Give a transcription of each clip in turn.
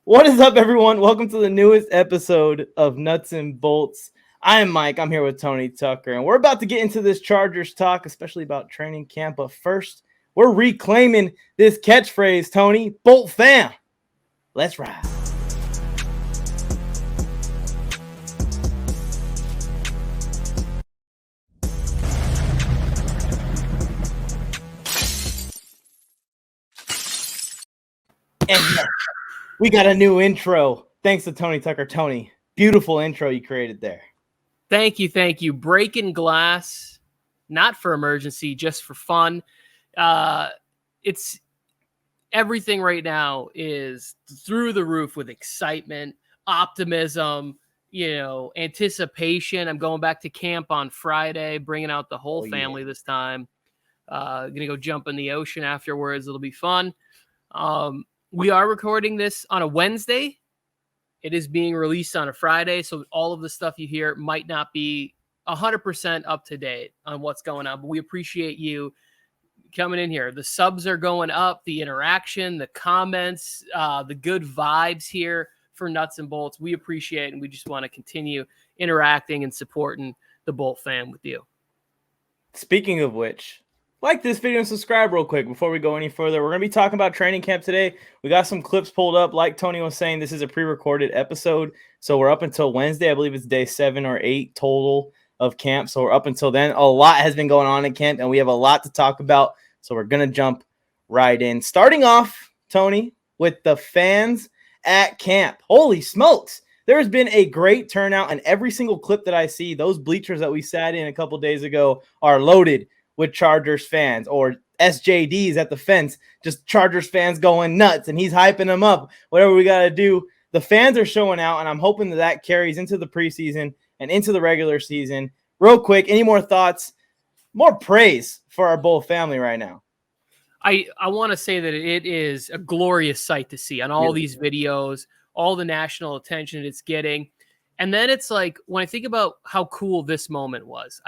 What is up, everyone? Welcome to the newest episode of Nuts and Bolts. I am Mike. I'm here with Tony Tucker, and we're about to get into this Chargers talk, especially about training camp. But first, we're reclaiming this catchphrase, Tony. Bolt fam. Let's ride. And we got a new intro. Thanks to Tony Tucker. Tony, beautiful intro you created there. Thank you. Breaking glass, not for emergency, just for fun. It's everything right now is through the roof with excitement, optimism, anticipation. I'm going back to camp on Friday, bringing out the whole family this time. Gonna go jump in the ocean afterwards. It'll be fun. We are recording this on a Wednesday. It is being released on a Friday, so all of the stuff you hear might not be 100% up to date on what's going on, but we appreciate you coming in here. The subs are going up, the interaction, the comments, the good vibes here for Nuts and Bolts. We appreciate it, and we just want to continue interacting and supporting the Bolt fam with you. Speaking of which, like this video and subscribe real quick before we go any further. We're going to be talking about training camp today. We got some clips pulled up. Like Tony was saying, this is a pre-recorded episode. So we're up until Wednesday. I believe it's day 7 or 8 total of camp. So we're up until then. A lot has been going on in camp, and we have a lot to talk about. So we're going to jump right in. Starting off, Tony, with the fans at camp. Holy smokes. There has been a great turnout, and every single clip that I see, those bleachers that we sat in a couple days ago are loaded with Chargers fans, or SJDs at the fence, just Chargers fans going nuts, and he's hyping them up. Whatever we got to do, the fans are showing out, and I'm hoping that carries into the preseason and into the regular season. Real quick, any more thoughts? More praise for our Bull family right now. I want to say that it is a glorious sight to see on all these videos, all the national attention it's getting. And then it's like, when I think about how cool this moment was,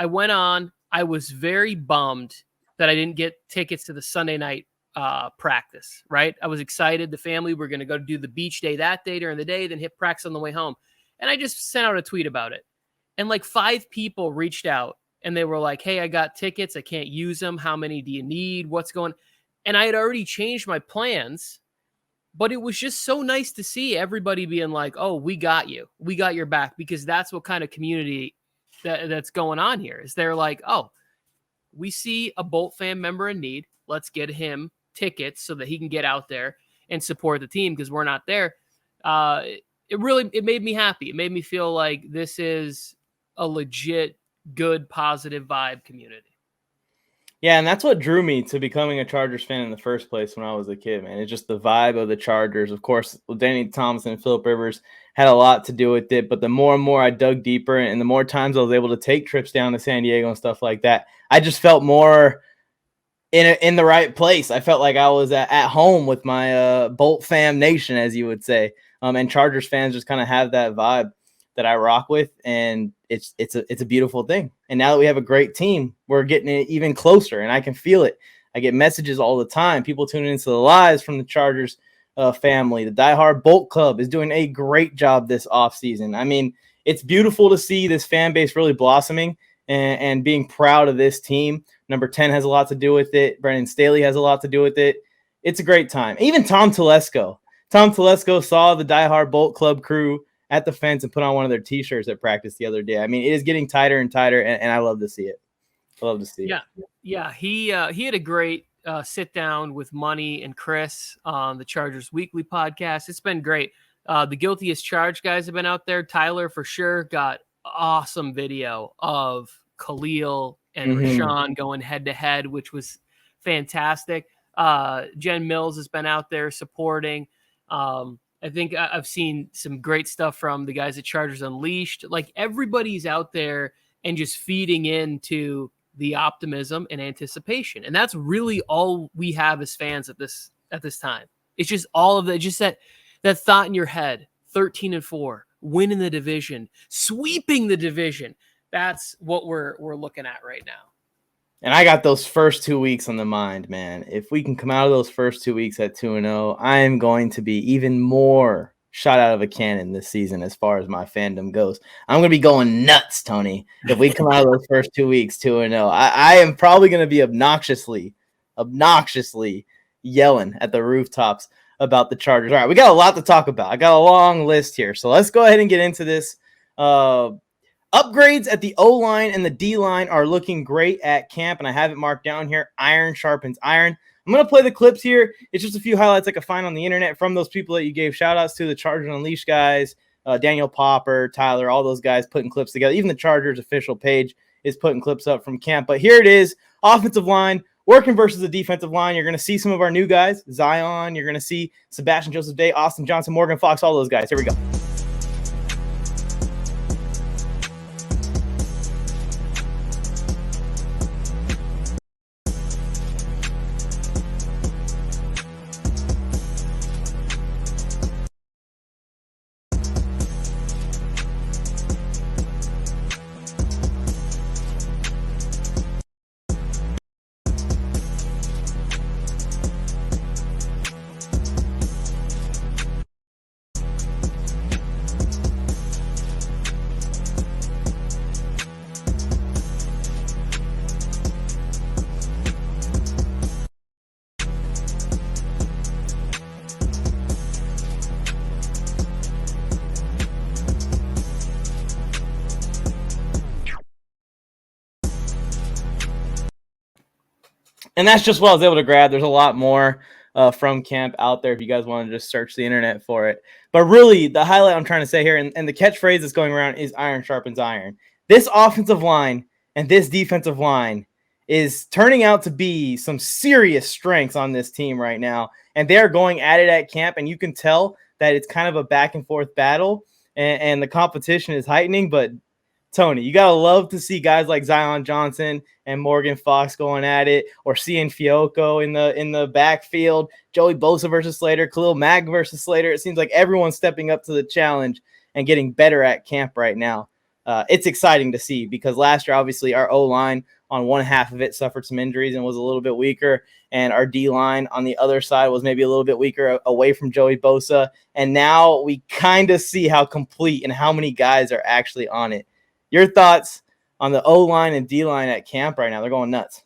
I was very bummed that I didn't get tickets to the Sunday night practice, right? I was excited. The family were going to go do the beach day that day during the day, then hit practice on the way home. And I just sent out a tweet about it. And like 5 people reached out and they were like, hey, I got tickets. I can't use them. How many do you need? What's going on? And I had already changed my plans, but it was just so nice to see everybody being like, oh, we got you. We got your back, because that's what kind of community that's going on here. Is they're like, oh, we see a Bolt fan member in need. Let's get him tickets so that he can get out there and support the team, because we're not there. It made me happy. It made me feel like this is a legit, good, positive vibe community. Yeah, and that's what drew me to becoming a Chargers fan in the first place when I was a kid, man. It's just the vibe of the Chargers. Of course, Danny Thompson and Phillip Rivers had a lot to do with it, but the more and more I dug deeper and the more times I was able to take trips down to San Diego and stuff like that, I just felt more in the right place. I felt like I was at home with my Bolt fam nation, as you would say. And Chargers fans just kind of have that vibe that I rock with, and it's a beautiful thing. And now that we have a great team, we're getting it even closer, and I can feel it. I get messages all the time. People tuning into the lives from the Chargers family. The Diehard Bolt Club is doing a great job this offseason. I mean, it's beautiful to see this fan base really blossoming and being proud of this team. Number 10 has a lot to do with it. Brandon Staley has a lot to do with it. It's a great time. Even Tom Telesco. Tom Telesco saw the Diehard Bolt Club crew at the fence and put on one of their T-shirts at practice the other day. I mean, it is getting tighter and tighter, and I love to see it. I love to see it. Yeah. He had a great sit down with Money and Chris on the Chargers Weekly podcast. It's been great. The Guilty as Charged guys have been out there. Tyler, for sure, got awesome video of Khalil and Rashawn going head-to-head, which was fantastic. Jen Mills has been out there supporting. I think I've seen some great stuff from the guys at Chargers Unleashed. Like, everybody's out there and just feeding into the optimism and anticipation. And that's really all we have as fans at this time. It's just all of that, just that thought in your head, 13-4, winning the division, sweeping the division. That's what we're looking at right now. And I got those first 2 weeks on the mind, man. If we can come out of those first 2 weeks at 2-0, I am going to be even more shot out of a cannon this season as far as my fandom goes. I'm going to be going nuts, Tony, if we come out of those first 2 weeks 2-0. I am probably going to be obnoxiously yelling at the rooftops about the Chargers. All right, we got a lot to talk about. I got a long list here, so let's go ahead and get into this. Upgrades at the O-line and the D-line are looking great at camp, and I have it marked down here. Iron sharpens iron. I'm going to play the clips here. It's just a few highlights I could find on the internet from those people that you gave shout-outs to, the Chargers Unleashed guys, Daniel Popper, Tyler, all those guys putting clips together. Even the Chargers official page is putting clips up from camp. But here it is, offensive line working versus the defensive line. You're going to see some of our new guys, Zion. You're going to see Sebastian Joseph-Day, Austin Johnson, Morgan Fox, all those guys. Here we go. And that's just what I was able to grab. There's a lot more from camp out there if you guys want to just search the internet for it. But really, the highlight I'm trying to say here, and the catchphrase that's going around is iron sharpens iron. This offensive line and this defensive line is turning out to be some serious strengths on this team right now. And they're going at it at camp, and you can tell that it's kind of a back-and-forth battle, and the competition is heightening. But Tony, you gotta love to see guys like Zion Johnson and Morgan Fox going at it, or seeing Fioco in the backfield, Joey Bosa versus Slater, Khalil Mack versus Slater. It seems like everyone's stepping up to the challenge and getting better at camp right now. It's exciting to see, because last year, obviously, our O-line on one half of it suffered some injuries and was a little bit weaker, and our D-line on the other side was maybe a little bit weaker away from Joey Bosa. And now we kind of see how complete and how many guys are actually on it. Your thoughts on the O-line and D-line at camp right now? They're going nuts.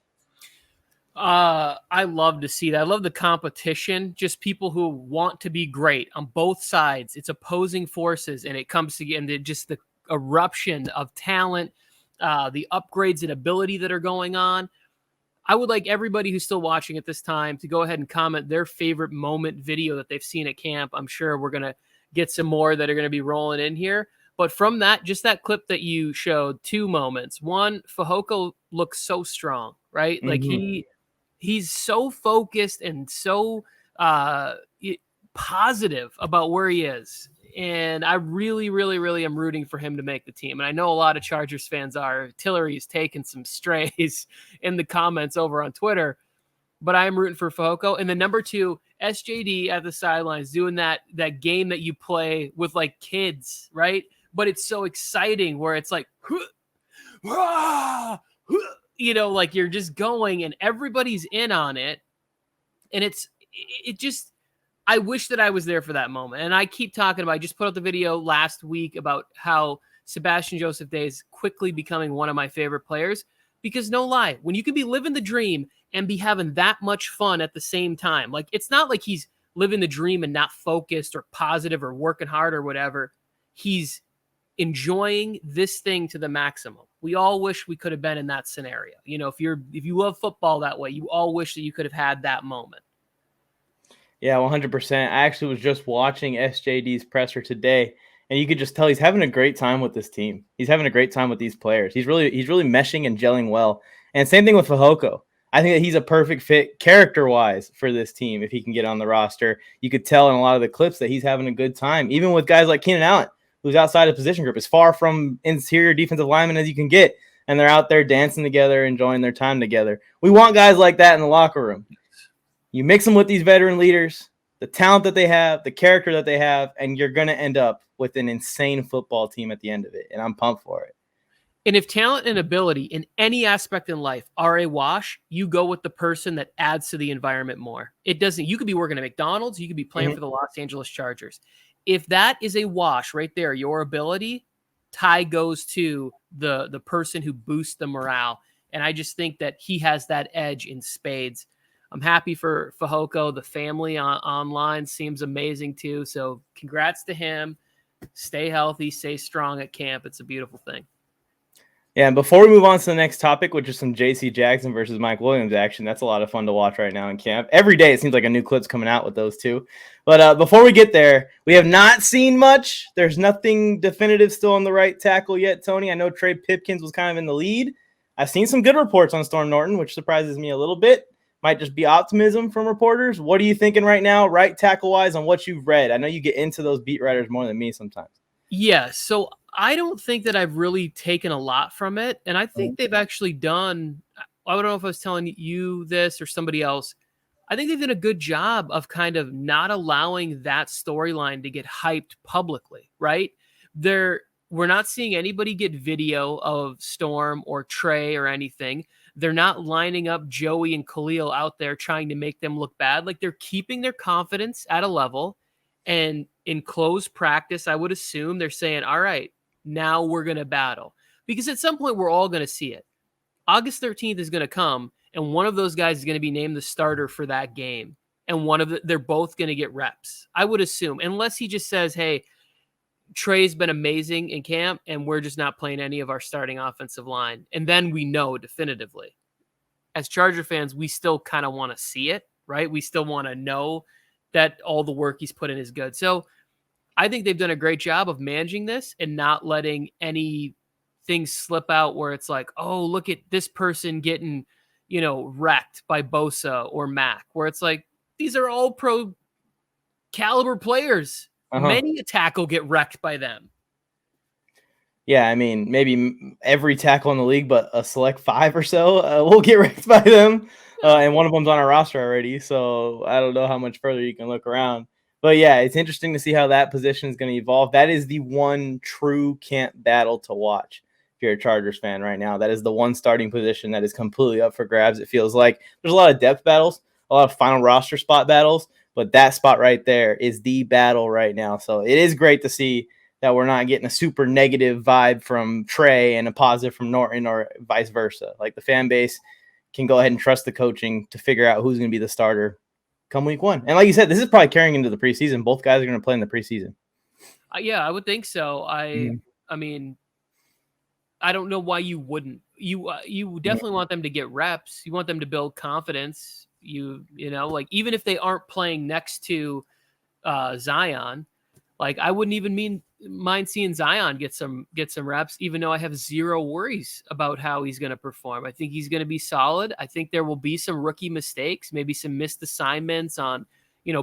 I love to see that. I love the competition, just people who want to be great on both sides. It's opposing forces, and it comes together, just the eruption of talent, the upgrades and ability that are going on. I would like everybody who's still watching at this time to go ahead and comment their favorite moment video that they've seen at camp. I'm sure we're going to get some more that are going to be rolling in here. But from that, just that clip that you showed, two moments. One, Fehoko looks so strong, right? Mm-hmm. Like he's so focused and so positive about where he is. And I really, really, really am rooting for him to make the team. And I know a lot of Chargers fans are. Tillery's taken some strays in the comments over on Twitter, but I am rooting for Fehoko. And then number two, SJD at the sidelines doing that game that you play with like kids, right? But it's so exciting where it's like, you know, like you're just going and everybody's in on it. And it just, I wish that I was there for that moment. And I keep talking about, I just put out the video last week about how Sebastian Joseph-Day is quickly becoming one of my favorite players, because no lie, when you can be living the dream and be having that much fun at the same time, like it's not like he's living the dream and not focused or positive or working hard or whatever. He's enjoying this thing to the maximum. We all wish we could have been in that scenario. You know, if you love football that way, you all wish that you could have had that moment. Yeah, 100%. I actually was just watching SJD's presser today, and you could just tell he's having a great time with this team. He's having a great time with these players. He's really meshing and gelling well. And same thing with Fehoko. I think that he's a perfect fit character-wise for this team if he can get on the roster. You could tell in a lot of the clips that he's having a good time, even with guys like Keenan Allen, who's outside of position group, as far from interior defensive lineman as you can get, and they're out there dancing together, enjoying their time together. We want guys like that in the locker room. You mix them with these veteran leaders, the talent that they have, the character that they have, and you're going to end up with an insane football team at the end of it, and I'm pumped for it. And if talent and ability in any aspect in life are a wash, you go with the person that adds to the environment more. It doesn't. You could be working at McDonald's. You could be playing for the Los Angeles Chargers. if that is a wash right there, your ability, tie goes to the person who boosts the morale. And I just think that he has that edge in spades. I'm happy for Fehoko. The family online seems amazing too. So congrats to him. Stay healthy, stay strong at camp. It's a beautiful thing. Yeah, and before we move on to the next topic, which is some J.C. Jackson versus Mike Williams action, that's a lot of fun to watch right now in camp. Every day it seems like a new clip's coming out with those two. But before we get there, we have not seen much. There's nothing definitive still on the right tackle yet, Tony. I know Trey Pipkins was kind of in the lead. I've seen some good reports on Storm Norton, which surprises me a little bit. Might just be optimism from reporters. What are you thinking right now, right tackle-wise, on what you've read? I know you get into those beat writers more than me sometimes. Yeah, so I don't think that I've really taken a lot from it. And I think they've actually done, I don't know if I was telling you this or somebody else. I think they've done a good job of kind of not allowing that storyline to get hyped publicly, right? We're not seeing anybody get video of Storm or Trey or anything. They're not lining up Joey and Khalil out there trying to make them look bad. Like, they're keeping their confidence at a level. And in closed practice, I would assume they're saying, all right, now we're going to battle. Because at some point, we're all going to see it. August 13th is going to come, and one of those guys is going to be named the starter for that game. And they're both going to get reps, I would assume. Unless he just says, hey, Trey's been amazing in camp, and we're just not playing any of our starting offensive line. And then we know definitively. As Charger fans, we still kind of want to see it, right? We still want to know that all the work he's put in is good. So I think they've done a great job of managing this and not letting any things slip out where it's like, oh, look at this person getting, wrecked by Bosa or Mac, where it's like, these are all pro caliber players. Many a tackle get wrecked by them. Yeah, I mean, maybe every tackle in the league, but a select 5 or so will get wrecked by them. And one of them's on our roster already, so I don't know how much further you can look around. But yeah, it's interesting to see how that position is going to evolve. That is the one true camp battle to watch if you're a Chargers fan right now. That is the one starting position that is completely up for grabs. It feels like there's a lot of depth battles, a lot of final roster spot battles, but that spot right there is the battle right now. So it is great to see that we're not getting a super negative vibe from Trey and a positive from Norton or vice versa. Like, the fan base can go ahead and trust the coaching to figure out who's going to be the starter come week 1. And like you said, this is probably carrying into the preseason. Both guys are going to play in the preseason. Yeah, I would think so. I mean, I don't know why you wouldn't. You definitely want them to get reps. You want them to build confidence. Like, even if they aren't playing next to Zion, like, I wouldn't even mind seeing Zion get some reps, even though I have zero worries about how he's going to perform. I think he's going to be solid. I think there will be some rookie mistakes, maybe some missed assignments on,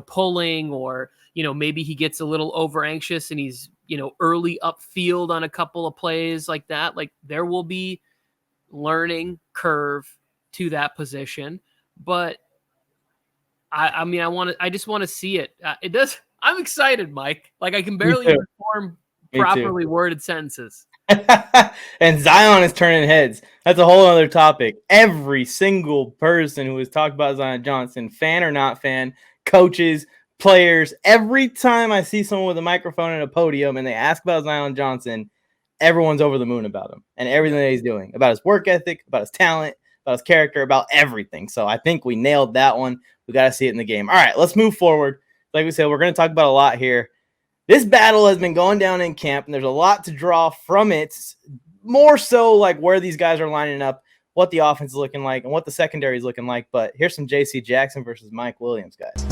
pulling, or, maybe he gets a little over anxious and he's, early upfield on a couple of plays like that. Like, there will be learning curve to that position, but I just want to see it. It does. I'm excited, Mike. Like, I can barely even form properly worded sentences. And Zion is turning heads. That's a whole other topic. Every single person who has talked about Zion Johnson, fan or not fan, coaches, players, every time I see someone with a microphone and a podium and they ask about Zion Johnson, everyone's over the moon about him and everything that he's doing, about his work ethic, about his talent, about his character, about everything. So I think we nailed that one. We got to see it in the game. All right, let's move forward. Like we said, we're going to talk about a lot here. This battle has been going down in camp, and there's a lot to draw from it. More so like where these guys are lining up, what the offense is looking like, and what the secondary is looking like. But here's some J.C. Jackson versus Mike Williams, guys.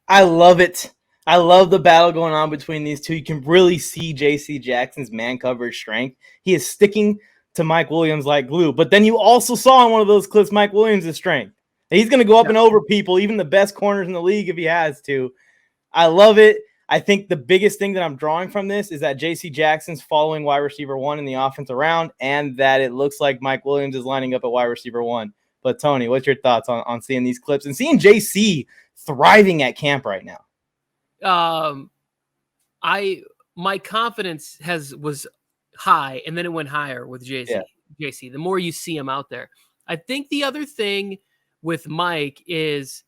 I love it. I love the battle going on between these two. You can really see J.C. Jackson's man coverage strength. He is sticking to Mike Williams like glue. But then you also saw in one of those clips Mike Williams' strength. He's going to go up and over people, even the best corners in the league if he has to. I love it. I think the biggest thing that I'm drawing from this is that J.C. Jackson's following wide receiver 1 in the offense around, and that it looks like Mike Williams is lining up at wide receiver 1. But Tony, what's your thoughts on seeing these clips and seeing JC thriving at camp right now? My confidence was high, and then it went higher with JC. The more you see him out there, I think the other thing with Mike is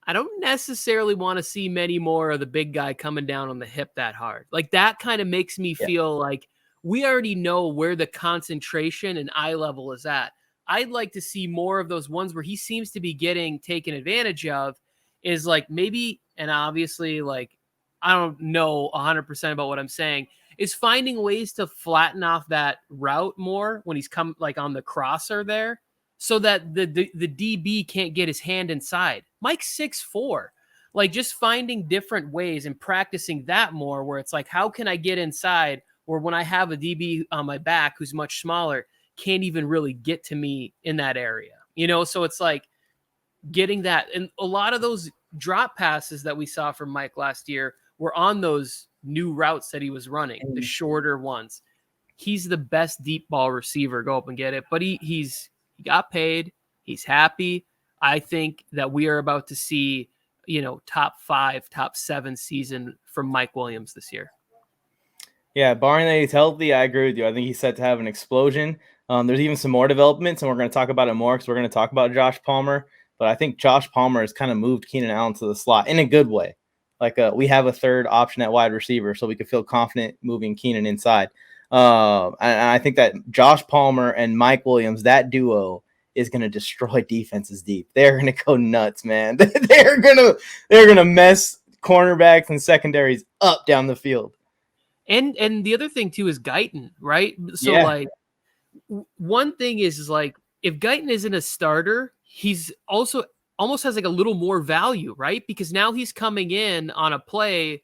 I don't necessarily want to see many more of the big guy coming down on the hip that hard. Like that kind of makes me feel like we already know where the concentration and eye level is at. I'd like to see more of those ones where he seems to be getting taken advantage of is like maybe, and obviously like, I don't know 100% about what I'm saying, is finding ways to flatten off that route more when he's come like on the crosser there so that the DB can't get his hand inside. Mike's 6'4". Like just finding different ways and practicing that more where it's like, how can I get inside? Or when I have a DB on my back who's much smaller, can't even really get to me in that area, you know? So it's like getting that. And a lot of those drop passes that we saw from Mike last year were on those new routes that he was running, the shorter ones. He's the best deep ball receiver. Go up and get it. But he got paid. He's happy. I think that we are about to see, top 5, top 7 season from Mike Williams this year. Yeah, barring that he's healthy, I agree with you. I think he's set to have an explosion. There's even some more developments, and we're going to talk about it more because we're going to talk about Josh Palmer. But I think Josh Palmer has kind of moved Keenan Allen to the slot in a good way. Like we have a third option at wide receiver, so we can feel confident moving Keenan inside. And I think that Josh Palmer and Mike Williams, that duo, is going to destroy defenses deep. They're going to go nuts, man. They're going to mess cornerbacks and secondaries up down the field. And the other thing too is Guyton, right? So like one thing is like if Guyton isn't a starter, he's also almost has like a little more value, right? Because now he's coming in on a play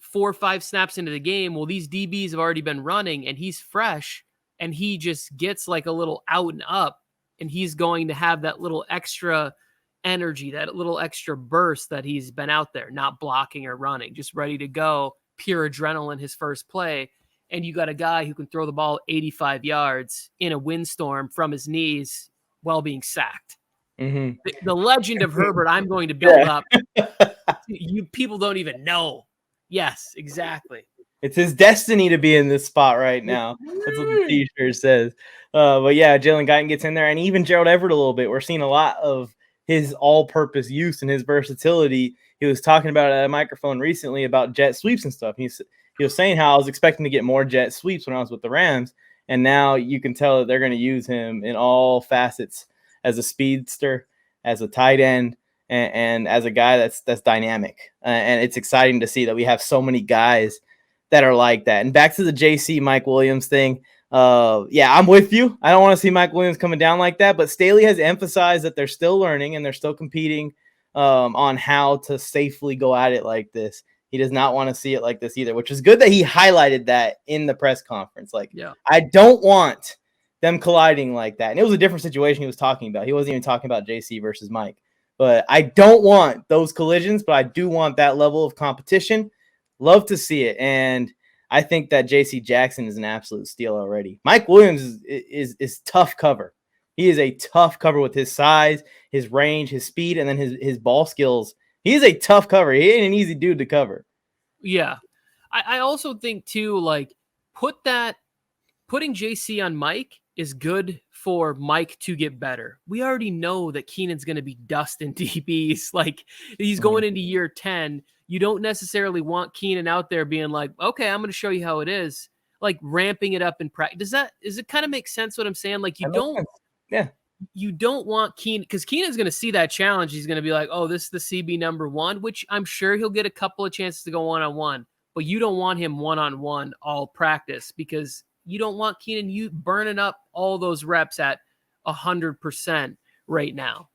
4 or 5 snaps into the game. Well, these DBs have already been running and he's fresh and he just gets like a little out and up and he's going to have that little extra energy, that little extra burst that he's been out there, not blocking or running, just ready to go. Pure adrenaline his first play, and you got a guy who can throw the ball 85 yards in a windstorm from his knees while being sacked. Mm-hmm. The legend of Herbert I'm going to build up. You people don't even know. Yes, exactly. It's his destiny to be in this spot right now. That's what the t-shirt says. But yeah, Jalen Guyton gets in there, and even Gerald Everett a little bit. We're seeing a lot of his all-purpose use and his versatility. He was talking about it at a microphone recently about jet sweeps and stuff. He was saying how I was expecting to get more jet sweeps when I was with the Rams, and now you can tell that they're going to use him in all facets as a speedster, as a tight end, and as a guy that's dynamic. And it's exciting to see that we have so many guys that are like that. And back to the JC Mike Williams thing. I'm with you. I don't want to see Mike Williams coming down like that, but Staley has emphasized that they're still learning and they're still competing on how to safely go at it like this. He does not want to see it like this either, which is good that he highlighted that in the press conference. I don't want them colliding like that. And it was a different situation he was talking about. He wasn't even talking about JC versus Mike. But I don't want those collisions, but I do want that level of competition. Love to see it. And I think that J.C. Jackson is an absolute steal already. Mike Williams is tough cover. He is a tough cover with his size, his range, his speed, and then his ball skills. He is a tough cover. He ain't an easy dude to cover. Yeah. I also think, too, like, putting J.C. on Mike is good for Mike to get better. We already know that Keenan's going to be dusting DBs. Like, he's going into year 10. You don't necessarily want Keenan out there being like, okay, I'm going to show you how it is. Like ramping it up in practice. Does it kind of make sense what I'm saying? Like you don't want Keenan, because Keenan's going to see that challenge. He's going to be like, oh, this is the CB number 1, which I'm sure he'll get a couple of chances to go one-on-one, but you don't want him one-on-one all practice because you don't want Keenan you burning up all those reps at 100% right now.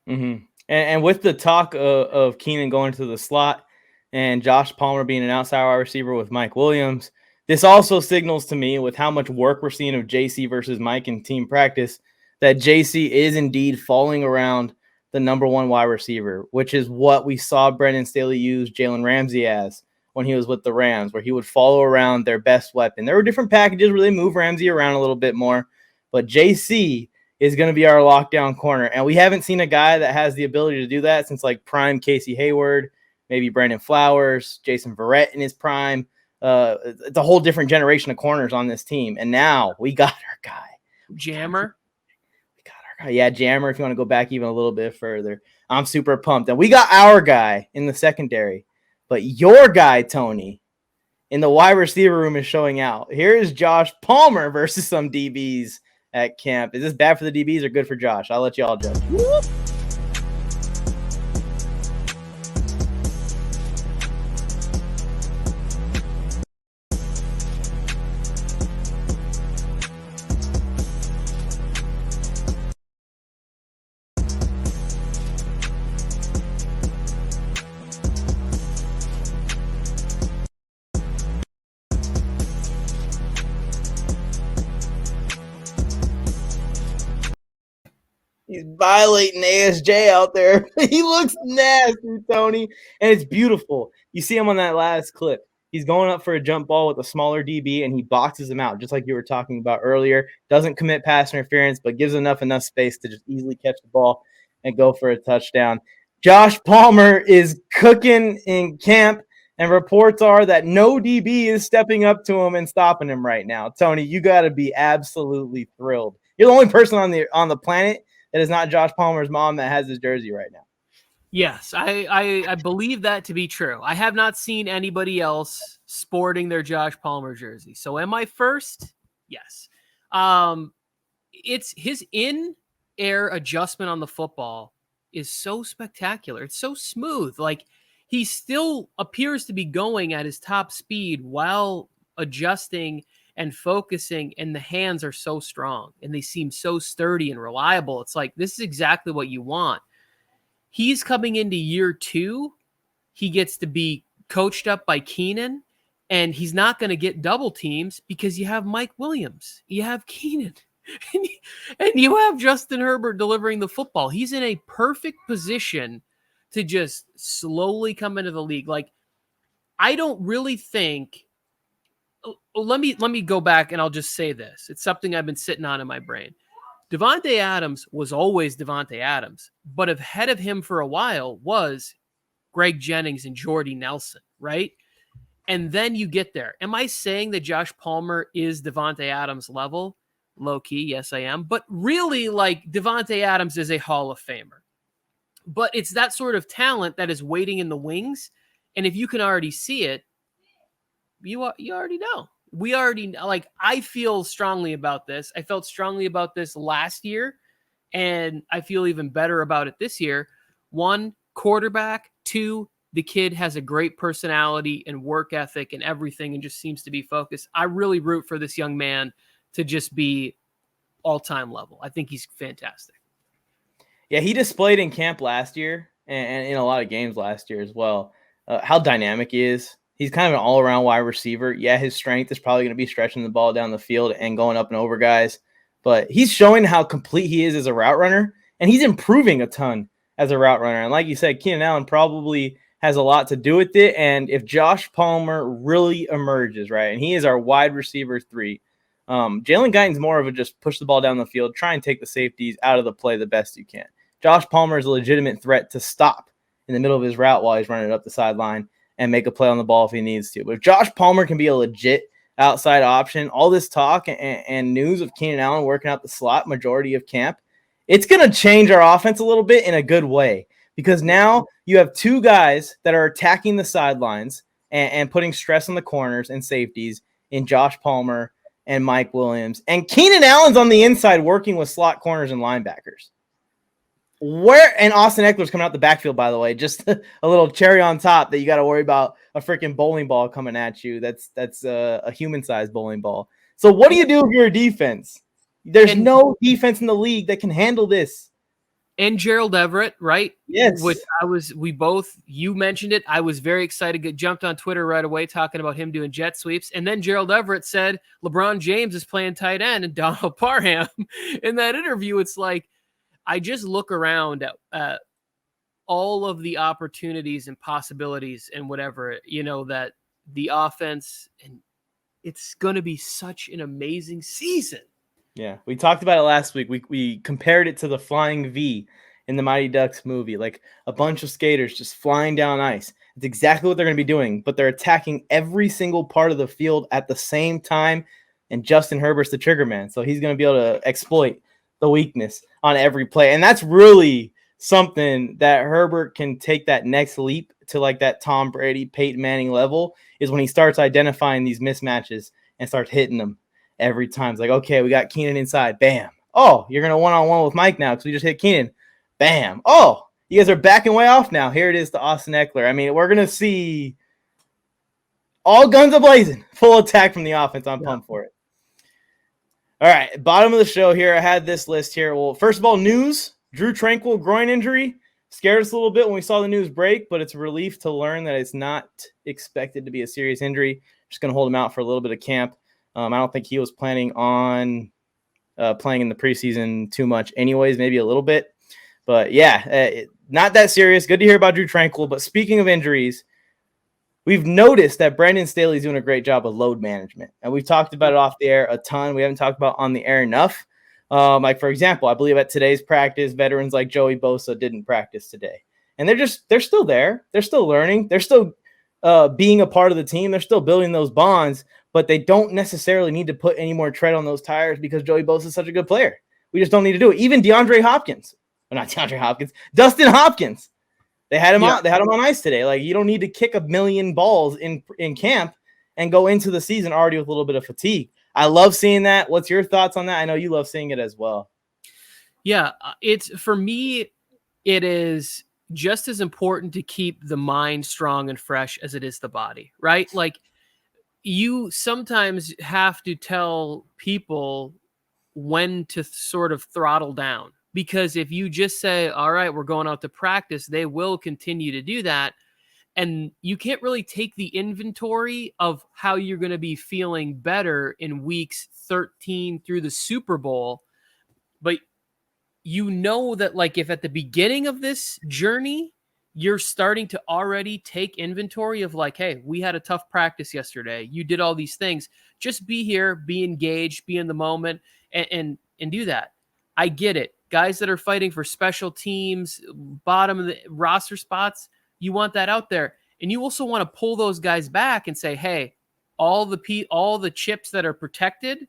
Mm-hmm. And with the talk of Keenan going to the slot, and Josh Palmer being an outside wide receiver with Mike Williams. This also signals to me, with how much work we're seeing of JC versus Mike in team practice, that JC is indeed falling around the number one wide receiver, which is what we saw Brendan Staley use Jalen Ramsey as when he was with the Rams, where he would follow around their best weapon. There were different packages where they move Ramsey around a little bit more, but JC is going to be our lockdown corner. And we haven't seen a guy that has the ability to do that since like prime Casey Hayward, maybe Brandon Flowers, Jason Verrett in his prime. It's a whole different generation of corners on this team. And now we got our guy. Jammer. We got our guy. Yeah, Jammer, if you want to go back even a little bit further. I'm super pumped. And we got our guy in the secondary. But your guy, Tony, in the wide receiver room is showing out. Here is Josh Palmer versus some DBs at camp. Is this bad for the DBs or good for Josh? I'll let you all judge. Whoop. He's violating ASJ out there. He looks nasty, Tony, and it's beautiful. You see him on that last clip. He's going up for a jump ball with a smaller DB, and he boxes him out, just like you were talking about earlier. Doesn't commit pass interference, but gives enough space to just easily catch the ball and go for a touchdown. Josh Palmer is cooking in camp, and reports are that no DB is stepping up to him and stopping him right now. Tony, you got to be absolutely thrilled. You're the only person on the planet that is not Josh Palmer's mom that has his jersey right now. Yes, I believe that to be true. I have not seen anybody else sporting their Josh Palmer jersey. So am I first? Yes. It's his in-air adjustment on the football is so spectacular. It's so smooth. Like, he still appears to be going at his top speed while adjusting and focusing, and the hands are so strong and they seem so sturdy and reliable. It's like, this is exactly what you want. He's coming into year 2. He gets to be coached up by Keenan, and he's not going to get double teams because you have Mike Williams, you have Keenan, and you have Justin Herbert delivering the football. He's in a perfect position to just slowly come into the league. Like, I don't really think, let me go back and I'll just say this. It's something I've been sitting on in my brain. Davante Adams was always Davante Adams, but ahead of him for a while was Greg Jennings and Jordy Nelson, right? And then you get there. Am I saying that Josh Palmer is Davante Adams level? Low key, yes, I am. But really, like, Davante Adams is a Hall of Famer. But it's that sort of talent that is waiting in the wings. And if you can already see it, you already know. We already know. Like, I feel strongly about this. I felt strongly about this last year, and I feel even better about it this year. 1, quarterback. 2, the kid has a great personality and work ethic and everything and just seems to be focused. I really root for this young man to just be all-time level. I think he's fantastic. Yeah, he displayed in camp last year and in a lot of games last year as well how dynamic he is. He's kind of an all-around wide receiver. Yeah, his strength is probably going to be stretching the ball down the field and going up and over guys. But he's showing how complete he is as a route runner, and he's improving a ton as a route runner. And like you said, Keenan Allen probably has a lot to do with it. And if Josh Palmer really emerges, right, and he is our wide receiver 3, Jalen Guyton's more of a just push the ball down the field, try and take the safeties out of the play the best you can. Josh Palmer is a legitimate threat to stop in the middle of his route while he's running it up the sideline and make a play on the ball if he needs to. But if Josh Palmer can be a legit outside option, all this talk and news of Keenan Allen working out the slot majority of camp, it's going to change our offense a little bit in a good way, because now you have 2 guys that are attacking the sidelines and putting stress on the corners and safeties in Josh Palmer and Mike Williams. And Keenan Allen's on the inside working with slot corners and linebackers. And Austin Eckler's coming out the backfield, by the way, just a little cherry on top that you got to worry about a freaking bowling ball coming at you. That's a human-sized bowling ball. So what do you do if you're a defense? There's no defense in the league that can handle this. And Gerald Everett, right? Yes. Which you mentioned it. I was very excited, jumped on Twitter right away talking about him doing jet sweeps. And then Gerald Everett said LeBron James is playing tight end and Donald Parham in that interview. It's like, I just look around at all of the opportunities and possibilities and whatever, that the offense, and it's going to be such an amazing season. Yeah, we talked about it last week. We compared it to the flying V in the Mighty Ducks movie, like a bunch of skaters just flying down ice. It's exactly what they're going to be doing, but they're attacking every single part of the field at the same time. And Justin Herbert's the trigger man, so he's going to be able to exploit the weakness on every play. And that's really something that Herbert can take that next leap to, like that Tom Brady, Peyton Manning level, is when he starts identifying these mismatches and starts hitting them every time. It's like, okay, we got Keenan inside. Bam. Oh, you're going to one-on-one with Mike now because we just hit Keenan. Bam. Oh, you guys are backing way off now. Here it is to Austin Eckler. I mean, we're going to see all guns a-blazing. Full attack from the offense. I'm pumped for it. All right, bottom of the show here. I had this list here. Well, first of all, news. Drew Tranquill groin injury. Scared us a little bit when we saw the news break, but it's a relief to learn that it's not expected to be a serious injury. Just going to hold him out for a little bit of camp. I don't think he was planning on playing in the preseason too much anyways, maybe a little bit. But, yeah, not that serious. Good to hear about Drew Tranquill. But speaking of injuries, we've noticed that Brandon Staley's doing a great job of load management. And we've talked about it off the air a ton. We haven't talked about on the air enough. Like, for example, I believe at today's practice, veterans like Joey Bosa didn't practice today. And they're still there. They're still learning. They're still being a part of the team. They're still building those bonds. But they don't necessarily need to put any more tread on those tires because Joey Bosa is such a good player. We just don't need to do it. Even DeAndre Hopkins. Well, not DeAndre Hopkins. Dustin Hopkins. They had him on. They had him on ice today. Like, you don't need to kick a million balls in camp and go into the season already with a little bit of fatigue. I love seeing that. What's your thoughts on that? I know you love seeing it as well. Yeah, for me, it is just as important to keep the mind strong and fresh as it is the body, right? Like, you sometimes have to tell people when to sort of throttle down, because if you just say, all right, we're going out to practice, they will continue to do that. And you can't really take the inventory of how you're going to be feeling better in weeks 13 through the Super Bowl. But you know that, like, if at the beginning of this journey, you're starting to already take inventory of, like, hey, we had a tough practice yesterday. You did all these things. Just be here, be engaged, be in the moment, and do that. I get it. Guys that are fighting for special teams, bottom of the roster spots, you want that out there. And you also want to pull those guys back and say, hey, all the chips that are protected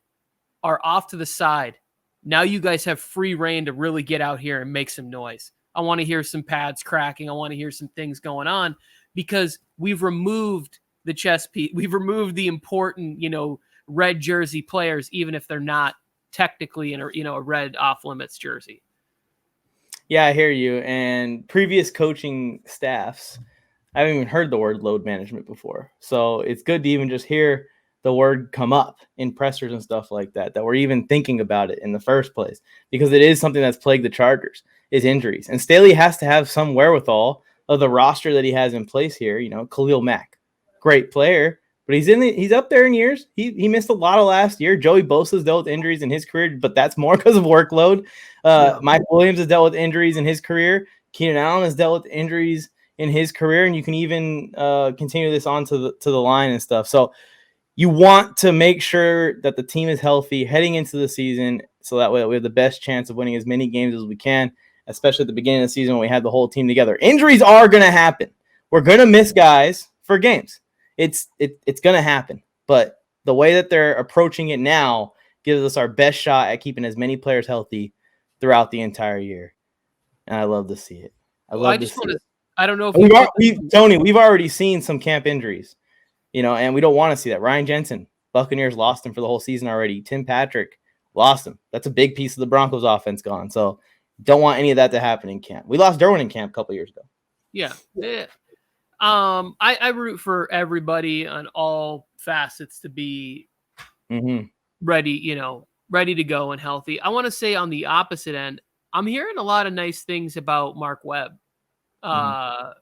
are off to the side. Now you guys have free reign to really get out here and make some noise. I want to hear some pads cracking. I want to hear some things going on, because we've removed the chess piece. We've removed the important, red jersey players, even if they're not technically in a red off limits jersey. Yeah, I hear you. And previous coaching staffs, I haven't even heard the word load management before. So it's good to even just hear the word come up in pressers and stuff like that we're even thinking about it in the first place, because it is something that's plagued the Chargers, is injuries. And Staley has to have some wherewithal of the roster that he has in place here. Khalil Mack, great player, but he's up there in years. He missed a lot of last year. Joey Bosa's dealt with injuries in his career, but that's more because of workload. Mike Williams has dealt with injuries in his career. Keenan Allen has dealt with injuries in his career, and you can even continue this on to the line and stuff. So you want to make sure that the team is healthy heading into the season, so that way we have the best chance of winning as many games as we can, especially at the beginning of the season when we had the whole team together. Injuries are going to happen. We're going to miss guys for games. It's going to happen. But the way that they're approaching it now gives us our best shot at keeping as many players healthy throughout the entire year. And I love to see it. I don't know if Tony, we've already seen some camp injuries. And we don't want to see that. Ryan Jensen, Buccaneers lost him for the whole season already. Tim Patrick lost him. That's a big piece of the Broncos offense gone. So don't want any of that to happen in camp. We lost Derwin in camp a couple years ago. Yeah. I root for everybody on all facets to be ready to go and healthy. I want to say on the opposite end, I'm hearing a lot of nice things about Mark Webb. Mhm.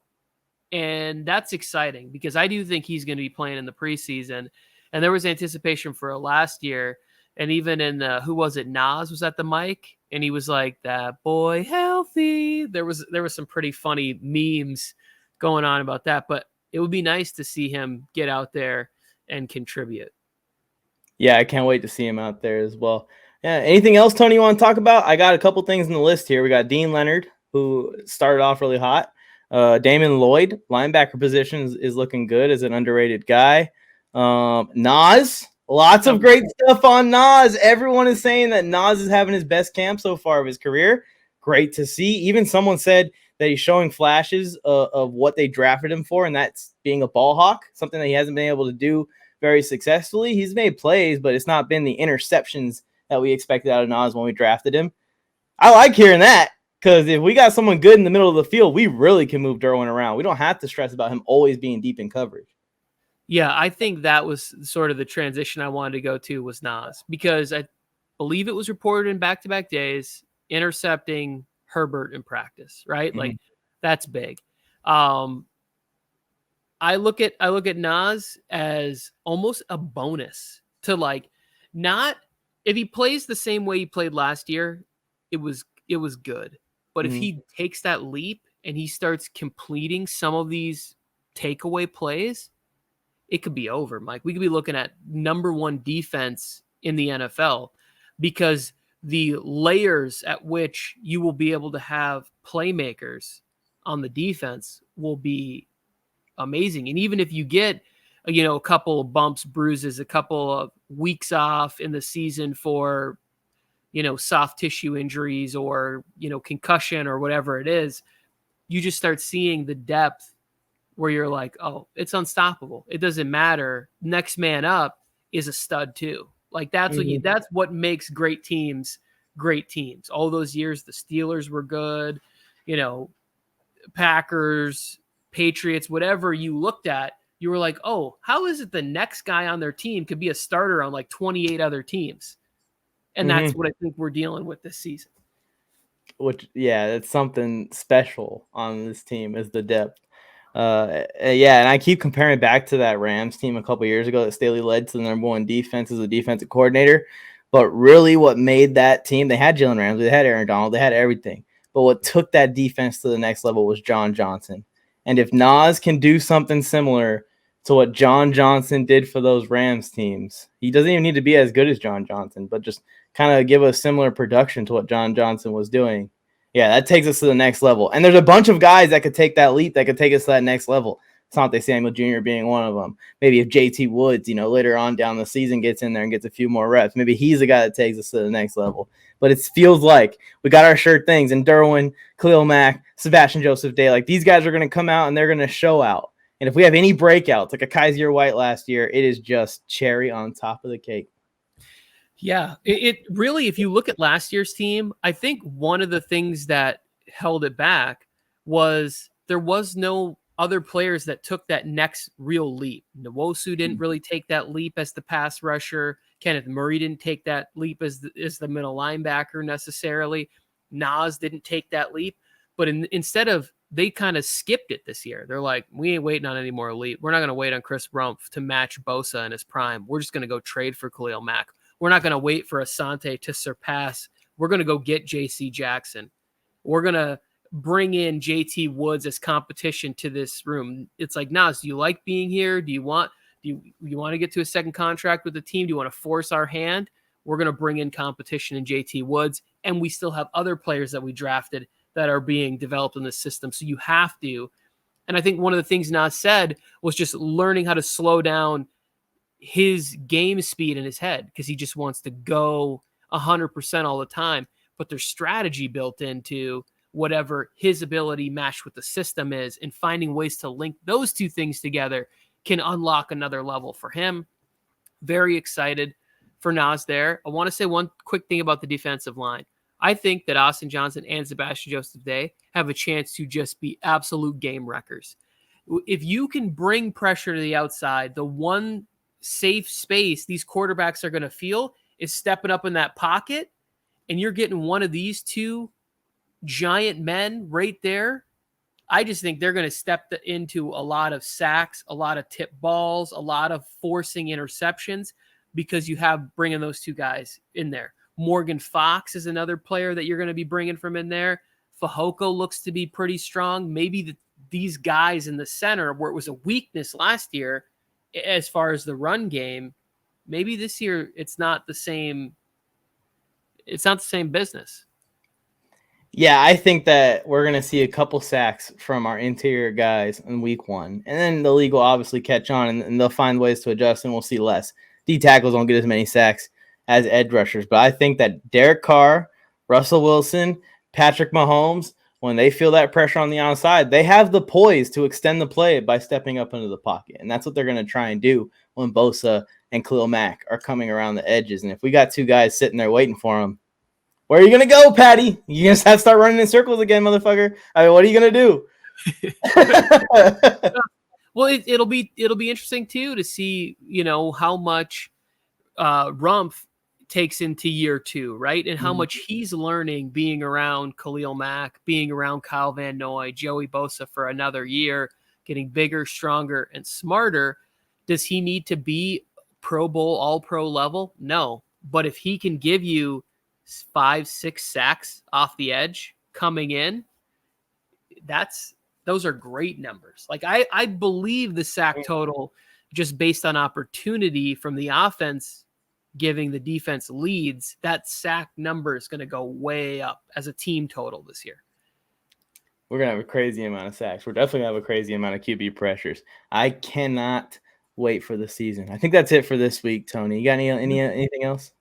And that's exciting because I do think he's going to be playing in the preseason. And there was anticipation for last year. And even in who was it? Nas was at the mic, and he was like, "That boy healthy." There was some pretty funny memes going on about that. But it would be nice to see him get out there and contribute. Yeah, I can't wait to see him out there as well. Yeah, anything else, Tony, you want to talk about? I got a couple things in the list here. We got Dean Leonard, who started off really hot. Damon Lloyd, linebacker position, is looking good as an underrated guy. Nas, lots of great stuff on Nas. Everyone is saying that Nas is having his best camp so far of his career. Great to see. Even someone said that he's showing flashes of what they drafted him for, and that's being a ball hawk, something that he hasn't been able to do very successfully. He's made plays, but it's not been the interceptions that we expected out of Nas when we drafted him. I like hearing that, because if we got someone good in the middle of the field, we really can move Derwin around. We don't have to stress about him always being deep in coverage. Yeah, I think that was sort of the transition I wanted to go to was Nas, because I believe it was reported in back-to-back days intercepting Herbert in practice, right? Mm-hmm. Like that's big. I look at Nas as almost a bonus to like not if he plays the same way he played last year, it was good. But if he takes that leap and he starts completing some of these takeaway plays, it could be over, Mike. We could be looking at number 1 defense in the NFL, because the layers at which you will be able to have playmakers on the defense will be amazing. And even if you get, a couple of bumps, bruises, a couple of weeks off in the season for, soft tissue injuries or, concussion or whatever it is, you just start seeing the depth where you're like, oh, it's unstoppable. It doesn't matter. Next man up is a stud too. Like that's what makes great teams great teams. All those years, the Steelers were good, Packers, Patriots, whatever you looked at, you were like, oh, how is it the next guy on their team could be a starter on like 28 other teams? And that's what I think we're dealing with this season. Which, yeah, it's something special on this team is the depth. Yeah, and I keep comparing back to that Rams team a couple years ago that Staley led to the number 1 defense as a defensive coordinator. But really what made that team, they had Jalen Ramsey, they had Aaron Donald, they had everything. But what took that defense to the next level was John Johnson. And if Nas can do something similar to what John Johnson did for those Rams teams, he doesn't even need to be as good as John Johnson, but just kind of give a similar production to what John Johnson was doing. Yeah, that takes us to the next level. And there's a bunch of guys that could take that leap, that could take us to that next level. Asante Samuel Jr. being one of them. Maybe if JT Woods, later on down the season gets in there and gets a few more reps, maybe he's the guy that takes us to the next level. But it feels like we got our sure things. And Derwin, Khalil Mack, Sebastian Joseph Day, like these guys are going to come out and they're going to show out. And if we have any breakouts, like a Kaiser White last year, it is just cherry on top of the cake. Yeah, it really, if you look at last year's team, I think one of the things that held it back was there was no other players that took that next real leap. Nwosu didn't really take that leap as the pass rusher. Kenneth Murray didn't take that leap as the middle linebacker necessarily. Nas didn't take that leap. But instead of, they kind of skipped it this year. They're like, we ain't waiting on any more leap. We're not going to wait on Chris Rumpf to match Bosa in his prime. We're just going to go trade for Khalil Mack. We're not going to wait for Asante to surpass. We're going to go get J.C. Jackson. We're going to bring in J.T. Woods as competition to this room. It's like, Nas, do you like being here? Do you want to get to a second contract with the team? Do you want to force our hand? We're going to bring in competition in J.T. Woods, and we still have other players that we drafted that are being developed in the system. So you have to. And I think one of the things Nas said was just learning how to slow down his game speed in his head, because he just wants to go 100% all the time. But there's strategy built into whatever his ability matched with the system is, and finding ways to link those two things together can unlock another level for him. Very excited for Nas there. I want to say one quick thing about the defensive line. I think that Austin Johnson and Sebastian Joseph Day have a chance to just be absolute game wreckers. If you can bring pressure to the outside, the one safe space these quarterbacks are going to feel is stepping up in that pocket, and you're getting one of these two giant men right there. I just think they're going to step into a lot of sacks, a lot of tip balls, a lot of forcing interceptions because you have bringing those two guys in there. Morgan Fox is another player that you're going to be bringing from in there. Fehoko looks to be pretty strong. Maybe these guys in the center, where it was a weakness last year as far as the run game, maybe this year it's not the same. It's not the same business. Yeah, I think that we're going to see a couple sacks from our interior guys in week 1. And then the league will obviously catch on, and they'll find ways to adjust, and we'll see less. D tackles won't get as many sacks as edge rushers. But I think that Derek Carr, Russell Wilson, Patrick Mahomes, when they feel that pressure on the outside, they have the poise to extend the play by stepping up into the pocket. And that's what they're going to try and do when Bosa and Khalil Mack are coming around the edges. And if we got two guys sitting there waiting for them, where are you going to go, Patty? You just have to start running in circles again, motherfucker. I mean, what are you going to do? Well, it'll be interesting, too, to see, how much Rumph takes into year 2, right? And how much he's learning being around Khalil Mack, being around Kyle Van Noy, Joey Bosa for another year, getting bigger, stronger, and smarter. Does he need to be Pro Bowl, all-pro level? No. But if he can give you 5-6 sacks off the edge coming in, those are great numbers. Like I believe the sack total, just based on opportunity from the offense giving the defense leads, that sack number is going to go way up as a team total this year. We're going to have a crazy amount of sacks. We're definitely going to have a crazy amount of QB pressures. I cannot wait for the season. I think that's it for this week, Tony. You got anything else?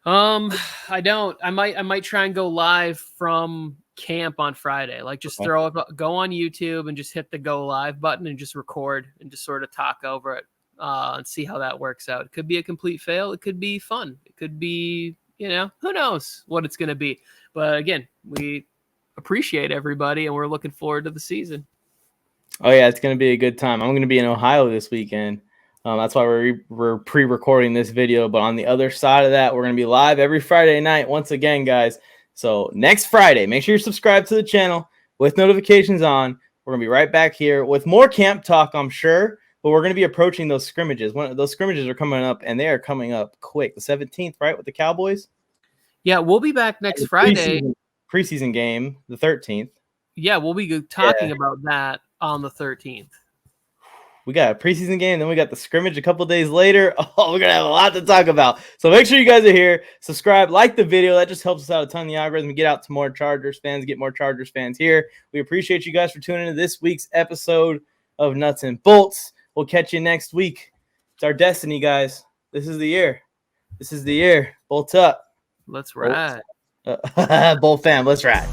I don't. I might try and go live from camp on Friday. Like just go on YouTube and just hit the go live button and just record and just sort of talk over it and see how that works out. It could be a complete fail. It could be fun. It could be, who knows what it's going to be. But again, we appreciate everybody and we're looking forward to the season. Oh yeah, it's going to be a good time. I'm going to be in Ohio this weekend. That's why we're pre-recording this video. But on the other side of that, we're going to be live every Friday night once again, guys. So next Friday, make sure you're subscribed to the channel with notifications on. We're going to be right back here with more camp talk, I'm sure. But we're going to be approaching those scrimmages. Those scrimmages are coming up, and they are coming up quick. The 17th, right, with the Cowboys? Yeah, we'll be back next Friday. Preseason game, the 13th. Yeah, we'll be talking about that on the 13th. We got a preseason game, then we got the scrimmage a couple days later. Oh, we're going to have a lot to talk about. So make sure you guys are here. Subscribe, like the video. That just helps us out a ton in the algorithm. Get out to more Chargers fans, get more Chargers fans here. We appreciate you guys for tuning into this week's episode of Nuts and Bolts. We'll catch you next week. It's our destiny, guys. This is the year. This is the year. Bolt up. Let's ride. Bolt fam, let's ride.